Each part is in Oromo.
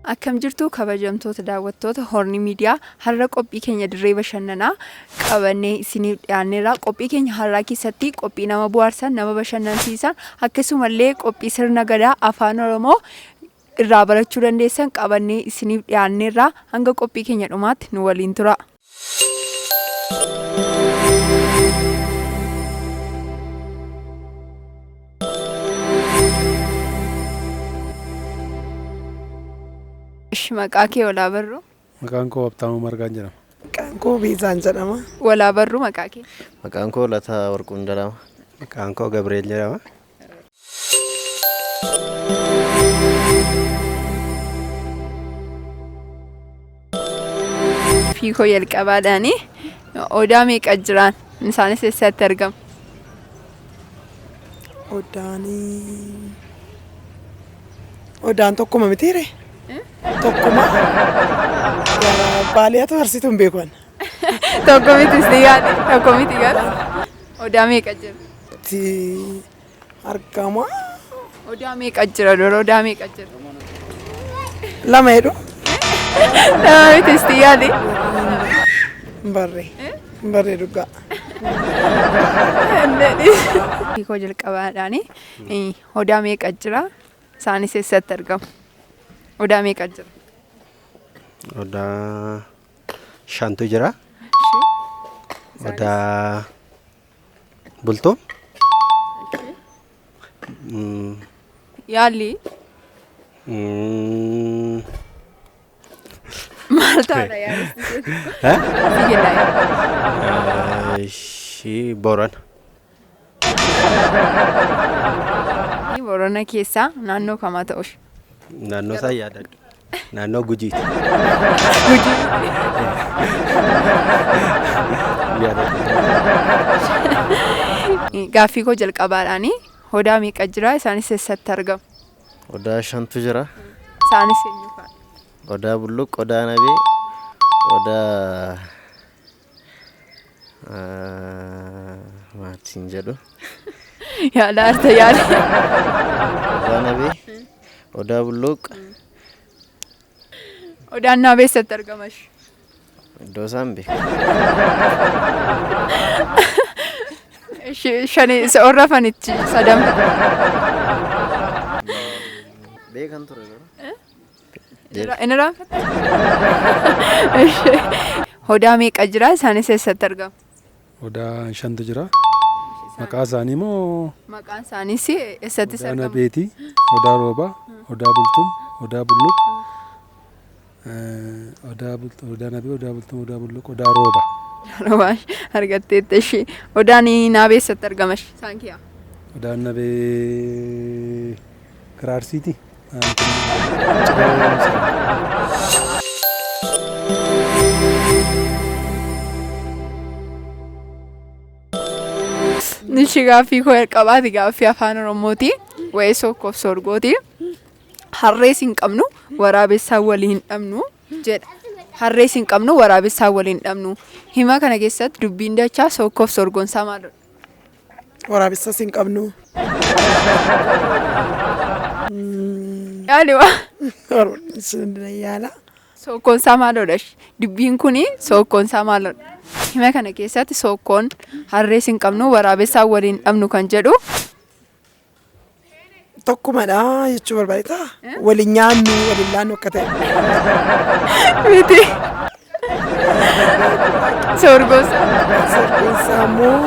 Akkam jirtu kabajamtoota daawwattoota Horni Miidiyaa har'a qophii keenya dirree bashannanaa qabannee isiniif dhiyaanneerra. Qophii keenya har'aa keessatti qophii nama bohaarsan, nama bashannansiisan akkasumallee qophii sirna gadaa afaan Oromoo irraa barachuu dandeessan qabannee isiniif dhiyaanneerra. Hanga qophii keenya dhumaatti nu waliin tura. Maqaa kee walaa barru? Maqaan koo Abtaamuu Margaan jedhama. Maqaan koo Biizaan jedhama. Walaa barru maqaa kee? Maqaan koo Lataa Warquun jedhama. Maqaan koo Gabriel jedhama. Fiikoo jalqabaadhaani odaa meeqa jiraan? Isaanis eessatti argamu? Odaan tokkuma mitiire? Tokkuma baaliyaatu harsituu hin beekan. Tokko miti si yaade tokko miti gara odaa meeqa jira? Ti argama. Odaa meeqa jira dura odaa meeqa jira? Lama jedhu. Lama miti si yaade. Barree dhugaa. Fiikoo jalqabaadhaani odaa meeqa jira? Isaanis eessatti argamu? Odaa meeqa jira? Odaa shantu jira. Odaa bultuu. Yaalli? Maal ta'a yaaddu? Ishii Boorana. Boorana keessaa naannoo kamaa ta'u? Naannoo isaa yaadadhu. Naannoo Gujiiti. Gaaffii koo jalqabaadhaani odaa meeqa jira? Isaanis eessatti argamu? Odaa shantu jira. Isaanis eenyu fa'a? Odaa bulluq, odaa nabee, odaa maatiin jedhu. Yaada arta yaada. Odaa nabee, odaa bulluq. Odaan nabee eessatti argama? Iddoo isaan beeku. Shani isa orrafanitti sadan. Beekan ture garuu. Inni raanfata? Odaa meeqa jira? Isaanis eessatti argamu? Odaa shantu jira. Maqaa isaanii moo? Maqaan isaaniis eessatti argamu? Odaa nabeeti, odaa roobaa, odaa bultuum, odaa bulluq. Odaa nabee, odaa bultuum, odaa bulluq, odaa rooba. Roobaa argatteetta ishee. Odaan nabee eessatti argama? Isaan kiyyaa? Odaan nabee Kiraarsiiti. Nishi gaaffii koo jalqabaati gaaffii afaan Oromooti. Weessoo koof sorgooti. Harrees hin qabnu waraabessaa waliin dhabnu jedha. Harrees hin qabnu waraabessaa waliin dhabnu. Hima kana keessatti dubbiin dachaa sookoof sorgoonsaa maalidha? Waraabessas hin qabnu. Yaali waa? Yaala. Sookkoonsaa maalidha? Dubbiin kuni sookkoonsaa maalidha? Hima kana keessatti sookkoon harrees hin qabnu waraabessaa waliin dhabnu kan jedhu. Tokkumadha jechuu barbaadita. Waliin nyaannu, waliin laannu akka ta'e. Miti. Sorgoonsaa. Sorgoonsaa immoo.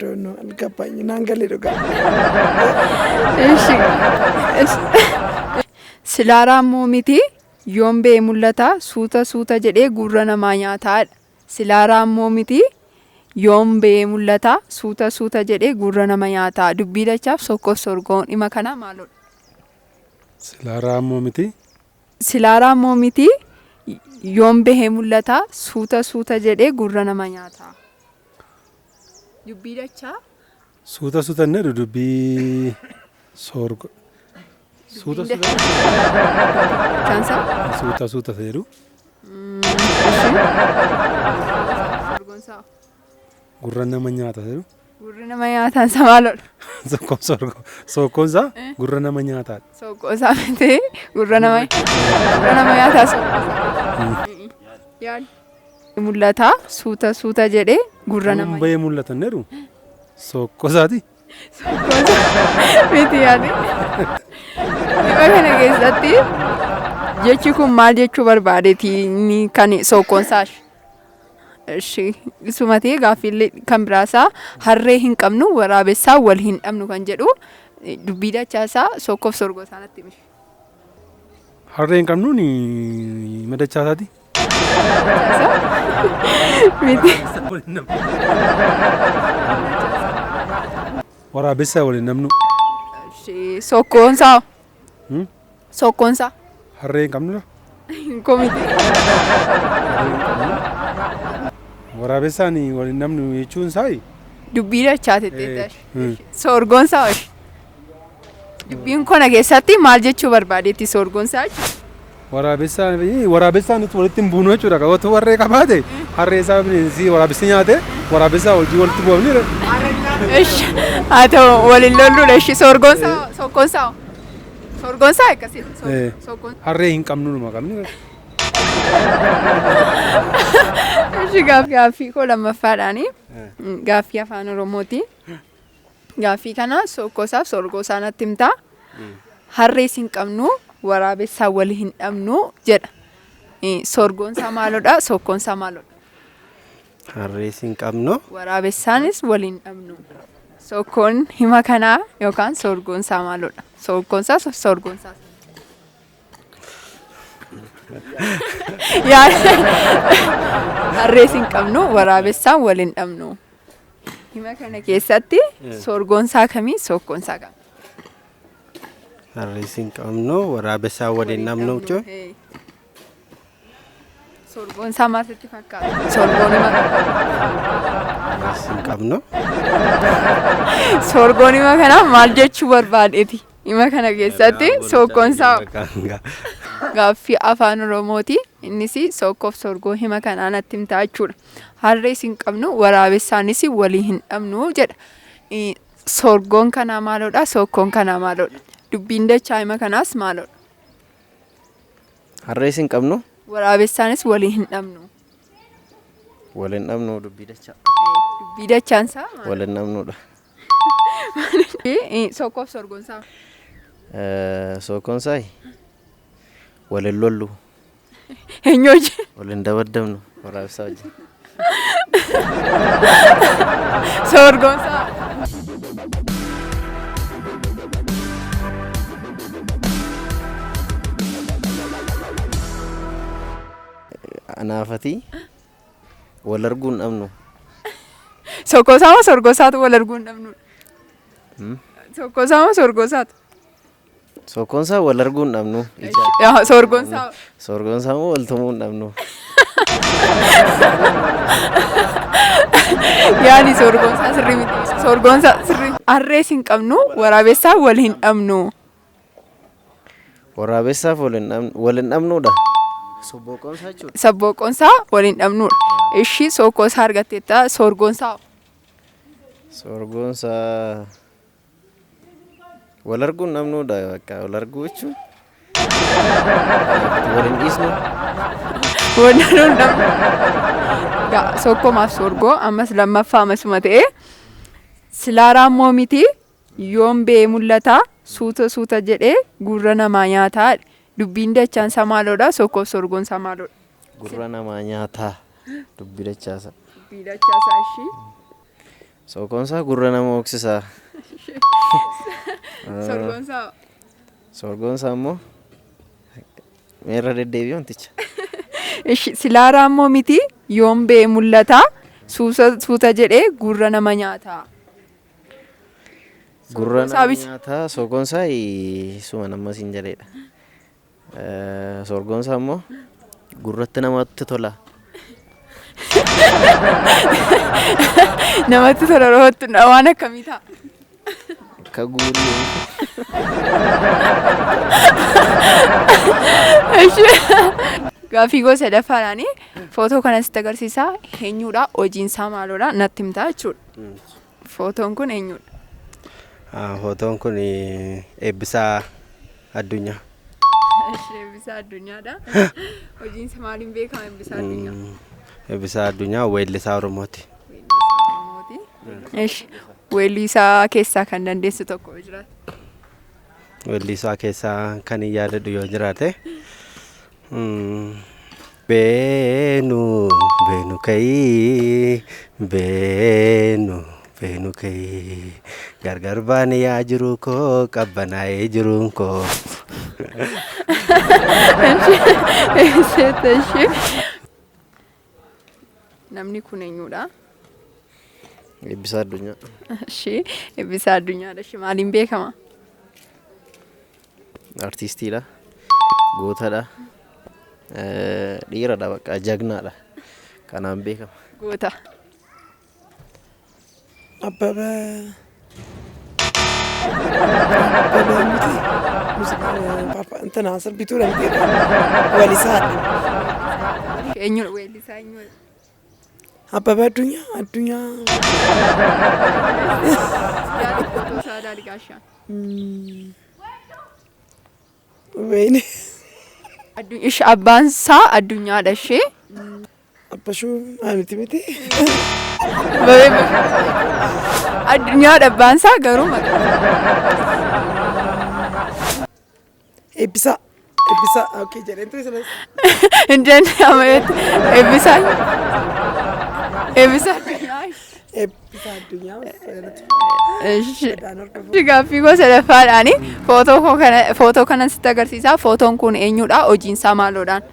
Doonoo algabbaanyi naan galee dhugaa. Silaaraa immoo miti yoon ba'ee mul'ata suuta jedhee gurra namaa nyaataadha. Silaaraa immoo miti yoon ba'ee mul'ata suuta jedhee gurra nama nyaataa. Dubbii dachaaf sookoof sorgoon dhima kana maalodha? Silaaraa immoo miti? Silaaraa immoo miti yoon ba'ee mul'ata suuta jedhee gurra nama nyaataa. Dubbii dachaa? Suuta inni dubbii sorgo. Suuta Chansa? jedhu. Sorgoonsaa. Gurra nama nyaata jedhu. Gurri nama nyaataan isa maalodha? Sookkoon isaa gurra nama nyaataadha. Sookoosaa miti gurra nama nyaataa sookoosaa. Yaad. Mul'ata suuta jedhee gurra nama. Bahee mul'atan jedhu sookkoosaati. Sookoosaa miti yaade. Dhibba kana keessatti jechi kun maal jechuu barbaadeeti kan sookkoonsaa? Sumati gaaffiillee kan biraasaa harree hin qabnu waraabessaa wal hin dhabnu kan jedhu dubbii dachaasaa sookkoof sorgoosaa natti himi. Harree hin qabnuun madachaasaati. Miti. Waraabessaa wal hin dhabnu. Sookkoonsaa. Sookkoonsaa. Harree hin qabnudha. Komiti. Waraabessaan wal hin dhabnu jechuun isaa dubbii dachaatettee sorgoonsaa hoshi. Dubbiin kana keessatti maal jechuu barbaadeetti sorgoonsaa jechuudha. Waraabessaan walitti hin buunu jechuudha. Otoo harree qabaate harree isaa bineensi waraabessi nyaate waraabessaa wajjin walitti bu'amni. Haa ta'u waliin lolluudha. Sorgoonsaa sookkoonsaa. Sorgoonsaa akkasii. Harree hin qabnu qabni. Gaaffii koo lammaffaadhaani. Gaaffii afaan Oromooti. Gaaffii kana sookkoosaaf sorgoosaa natti himtaa. Harrees hin qabnu waraabessaa wal hin dhabnu jedha. Sorgoonsaa maalodha? Sookkoonsaa maalodha? Harrees hin qabnu. Waraabessaanis wal hin dhabnu. Sookkoon hima kanaa yookaan sorgoonsaa maalodha? Sookkoonsaas sorgoonsaas. Harrees hin qabnu waraabessaan wal hin dhabnu. Hima kana keessatti sorgoonsaa kamii sookkoonsaa kamii? Harrees hin qabnu waraabessaan wal hin dhabnu jechuun. Sorgoonsaa maalitti fakkaata? Sorgoon hima Harrees hin qabnu. Sorgoon hima kanaa maal jechuu barbaadeeti? Hima kana keessatti sookkoonsaa gaaffii afaan Oromooti. Innis sookkoof sorgoo hima kanaa natti himtaa jechuudha. Harrees hin qabnu waraabessaanis walii hin dhabnu jedha. Sorgoon kanaa maalodha? Sookkoon kanaa maalodha? Dubbiin dachaa hima kanaas maalodha? Harrees hin qabnu. Waraabessaanis walii hin dhabnu. Wal hin dhabnu dubbii dachaa. Dubbii dachaansaa wal hin dhabnudha. Sookkoof sorgoonsaa. Sookkoonsaa wal hin lollu. Eenyu hojii? Wal hin dabaddabnu waraabessaa wajjin. Sorgoonsaa. Anaafatii wal arguu hin dhabnu. Sokkoosaa moo sorgoosaatu wal arguu hin dhabnudha? Sokkoosaa moo sorgoosaatu? Sookkoonsaa wal arguu hin dhabnu. Sorgoonsaa. Sorgoonsaa moo wal tumuu hin dhabnu. Yaani sorgoonsaa sirrii miti. Sorgoonsaa sirrii. Harrees hin qabnu waraabessaa wal hin dhabnu. Waraabessaaf wal hin dhabnudha. Sobbooqoonsaa jechuudha. Sobbooqoonsaa wal hin dhabnudha. Ishii sookkoosaa argatteetta sorgoonsaa. Sorgoonsaa wal arguu hin dhabnudha. Bakka wal arguu jechuun wal hin dhiisnu. Wal hin dhabnu. Sokkoomaaf sorgoo ammas lammaffaa amasuma ta'ee silaaraan moo miti yoon ba'ee mul'ata suuta jedhee gurra namaa nyaataa. Dubbiin dachaansaa maalodha? Sokkoof sorgoonsaa maalodha? Gurra namaa nyaataa. Dubbii dachaasa. Dubbii dachaasaa ishii. Sookkoonsaa gurra nama hooksisaa. Sorgoonsaa. Sorgoonsaa immoo meerra deddeebi'u wanticha. Silaaraan moo miti yoon ba'ee mul'ata suuta jedhee gurra nama nyaataa. Gurra nama nyaataa sookkoonsaa suma nama siin jedheedha. Sorgoonsaa immoo gurratti namatti tola. Namatti tola roottu waan akkamii ta'a? Akka guurii. Gaaffii gosa sadaffaadhaani footoo kanas agarsiisaa eenyudha hojiin isaa maalodha natti himtaa jechuudha. Footoon kun eenyudha? Fotoon kun Eebbisaa Addunyaa. Eebbisaa Addunyaadha. Hojiin isaa maaliin beekama Eebbisaa Addunyaa? Eebbisaa Addunyaa weellisaa Oromooti. Weellisaa keessaa kan dandeessu tokko jiraate? Weellisaa keessaa kan hin yaadadhu yoo jiraate. Beenu beenu ka'ii beenu ka'ii gargar baane yaa jiru koo qabbanaa'ee jiruun koo. Namni kun eenyudha? Eebbisaa Addunyaa. Eebbisaa Addunyaadha. Maaliin beekama? Artistiidha. Gootadha. Dhiiradha bakka jagnaadha. Kanaan beekama. Goota. Abbabee እንትና ስርቢቱ ለምጤ ወሊሳት eenyudha weellisaa eenyudha? Abbabee Addunyaa Yaada footoo isaa daali gaashaan. wayne Abbaan isaa Addunyaadha ishee. abbashuu miti Addunyaadha abbaan isaa garuu maqaan Eebbisaa okay jedheentu isa hin danda'amu Eebbisaa Addunyaa. Eebbisaa Addunyaa Gaaffii gosa sadaffaadhaani footoo kanan sitti agarsiisaa. Footoon kun eenyudha? Hojiin isaa maalodhaan?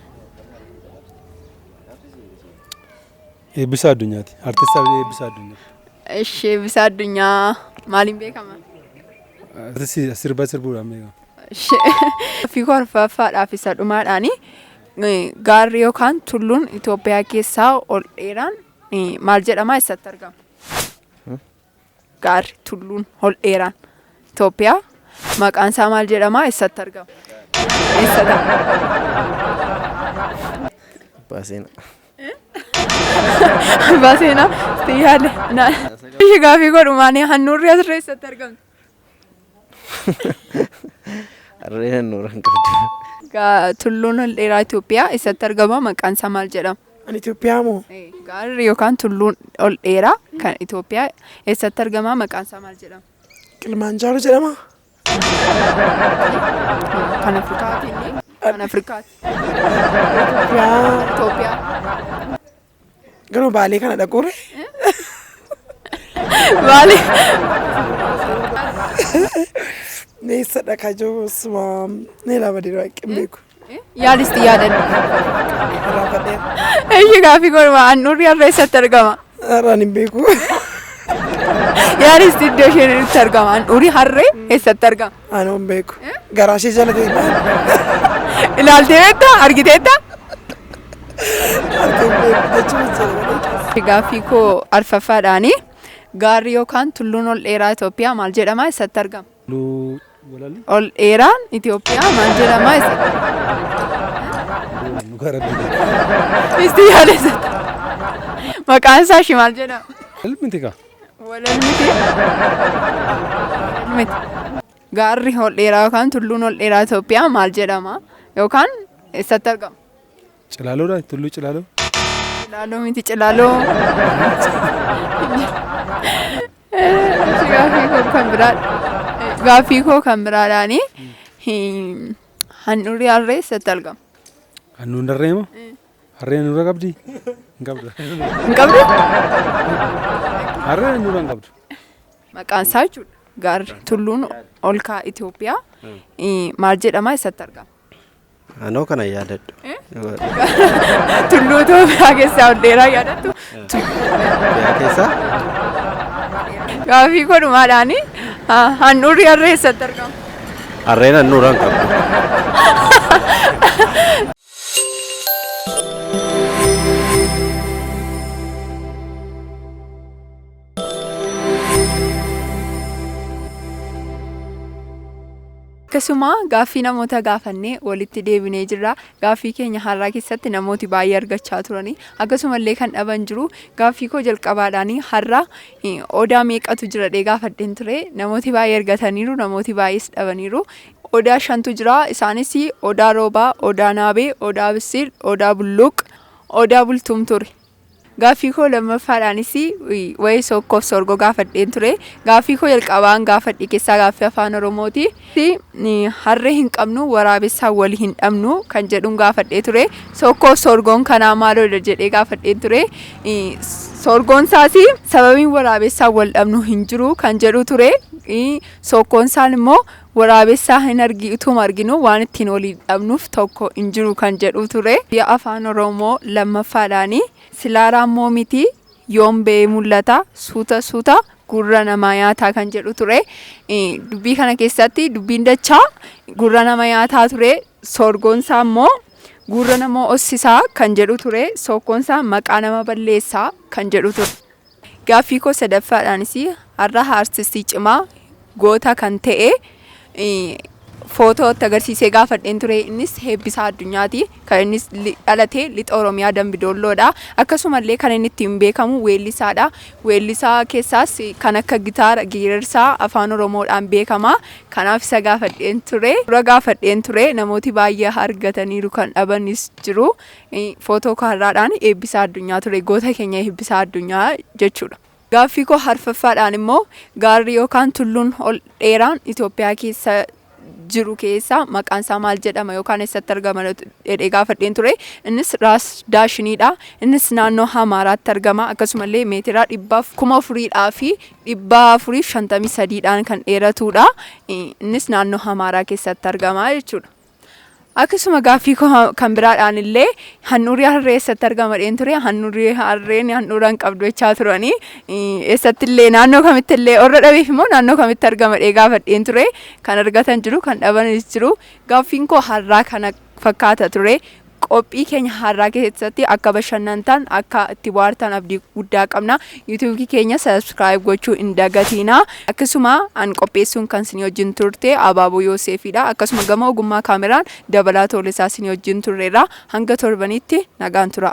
Eebbisaa Addunyaati. Artistaa Eebbisaa Addunyaa. Eebbisaa Addunyaa maaliin beekama? Artistii sirba sirbuudhaan beekama. Gaaffii arfaffaadhaaf isa dhumaadhaani gaarri yookaan tulluun Itoophiyaa keessaa ol dheeraan maal jedhama? Eessatti argama? Gaarri tulluun ol dheeraan Itoophiyaa maqaan isaa maal jedhama? Eessatti argama? Eessata? Baaseenaa yaada. Gaaffii godhumaanii handhuurri asirra eessatti argamti? Harreen handhuura hin qabdu. Tulluun ol dheeraa Itoophiyaa eessatti argama? Maqaan isaa maal jedhama? Ani Itoophiyaa moo? Gaarri yookaan tulluun ol dheeraa kan Itoophiyaa eessatti argama? Maqaan isaa maal jedhama? Kilimanjaro jedhama. Kan Afrikaati. Kan Afrikaati. Itoophiyaa. Garuu baalee kana dhaquure. Baalee. Neessa dhakaa jiru suma nee lama dhiiroo qimbeeku. Yaadisti yaadannu. Raafadheera. Gaaffii godhuma handhuurri har'a eessatti argama? Har'aan hin beeku. Yaadisti iddoo isheen itti argama? Handhuurri harree eessatti argama? Ani hin beeku. Garaa ishee jala ta'e. Ilaaltee beektaa? Argiteetta? Gaaffii koo arfaffaadhaani gaarri yookaan tulluun ol dheeraa Itoophiyaa maal jedhama? Eessatti argama? Ol dheeraan Itoophiyaa maal jedhama? Eessatti argama? Isti yaadessata. Maqaan isaa ishii maal jedhama? Miti kaa. Walal miti. Gaarri ol dheeraa yookaan tulluun ol dheeraa Itoophiyaa maal jedhama? Yookaan eessatti argama? Cilaaloodha. Tulluu Cilaaloo. Cilaaloo miti Cilaaloo. Gaaffii koo kan biraadhaani handhuurri harree eessatti argama? Handhuurri harree moo? Harreen handhuura qabdi? Hin qabdu. Hin qabdu? Harreen handhuura hin qabdu. Maqaan isaa jechuudha. Gaarri tulluun ol ka'aa Itoophiyaa maal jedhama? Eessatti argama? Anoo kana yaadadhu. Tulluu Itoophiyaa keessaa ol dheeraa yaadattu? Itoophiyaa keessaa? Gaaffii godhumaadhaani handhuurri harree eessatti argama? Harreen handhuura hin qabdu. akkasuma gaaffii namoota gaafannee walitti deebinee jirra. Gaaffii keenya har'aa keessatti namooti baay'ee argachaa turani. Akkasumallee kan dhaban jiru gaaffii koo jalqabaadhaanii har'a odaa meeqatu jira dhee gaafadheen ture. Namooti baay'ee argataniiru, namooti baay'ees dhabaniiru. Odaa 5tu jira. Isaanis odaa roobaa, odaa naabee, odaa bisil, odaa bulluq, odaa bultuum ture. Gaaffii koo lammaffaadhaanis wayii sokkoof sorgoo gaafadheen ture. Gaaffii koo jalqabaan gaafadhe keessaa gaaffii afaan Oromooti. Harree hin qabnu waraabessaan wal hin dhabnu kan jedhuun gaafadhee ture. Sokkoof sorgoon kanaa maaloodha jedhee gaafadheen ture. Sorgoon isaas sababiin waraabessaan wal dhabnu hin jiru kan jedhu ture. Sokkoon isaan immoo waraabessaa hin utuma arginu waan ittiin walii dhabnuuf tokko hin jiru kan jedhu ture. Afaan Oromoo lammaffaadhaanii silaaraan moo miti yoom ba'ee mul'ata suuta gurra namaa nyaataa kan jedhu ture. Dubbii kana keessatti dubbiin dachaa gurra nama nyaataa ture. Sorgoon isaa immoo gurra nama ossisaa kan jedhu ture. Sokkoon isaa maqaa nama balleessaa kan jedhu ture. Gaaffii koo sadaffaadhaanis har'a aartistii cimaa goota kan ta'e footootti agarsiisee gaafadheen ture. Innis Eebbisaa Addunyaati. Kan innis dhalate lixa Oromiyaa Dambidoolloodha. Akkasumallee kan inni ittiin beekamu weellisaadha. Weellisaa keessaas kan akka gitaara geerarsaa afaan Oromoodhaan beekama. Kanaaf isa gaafadheen ture. Dura gaafadheen ture. Namooti baay'ee argataniiru, kan dhabanis jiru. Footoo kaarraadhaan Eebbisaa Addunyaa ture. Goota keenya Eebbisaa Addunyaa jechuudha. Gaaffii koo arfaffaadhaan immoo gaarri yookaan tulluun ol dheeraan Itoophiyaa keessa jiru keessa maqaan isaa maal jedhama yookaan eessatti argama jedhee gaafadheen ture. Innis Raas Daashiniidha. Innis naannoo Amaaraatti argama. Akkasumallee meetira 4,000 fi 453dhaan kan dheeratudha. Innis naannoo Amaaraa keessatti argama jechuudha. Akkasuma gaaffii kan biraadhaan illee handhuurri harree eessatti argama dheen ture. Handhuurri harreen handhuura hin qabdu jechaa turanii. Eessatti illee naannoo kamitti illee warra dhabeef immoo naannoo kamitti argama dhee gaafadheen ture. Kan argatan jiru, kan dhabanis jiru. Gaaffiin koo har'aa kana fakkaata ture. Qophii keenya har'aa keessatti akka bashannantan, akka itti bohaartan abdii guddaa qabna. YouTube keenya subscribe gochuu hin dagatinaa. Akkasuma an qopheessuun kan isin wajjin turte Abaaboo Yoosefiidha. Akkasuma gama ogummaa kaameraan Dabalaa Tolesaa isin wajjin turreerra. Hanga torbanitti nagaan tura.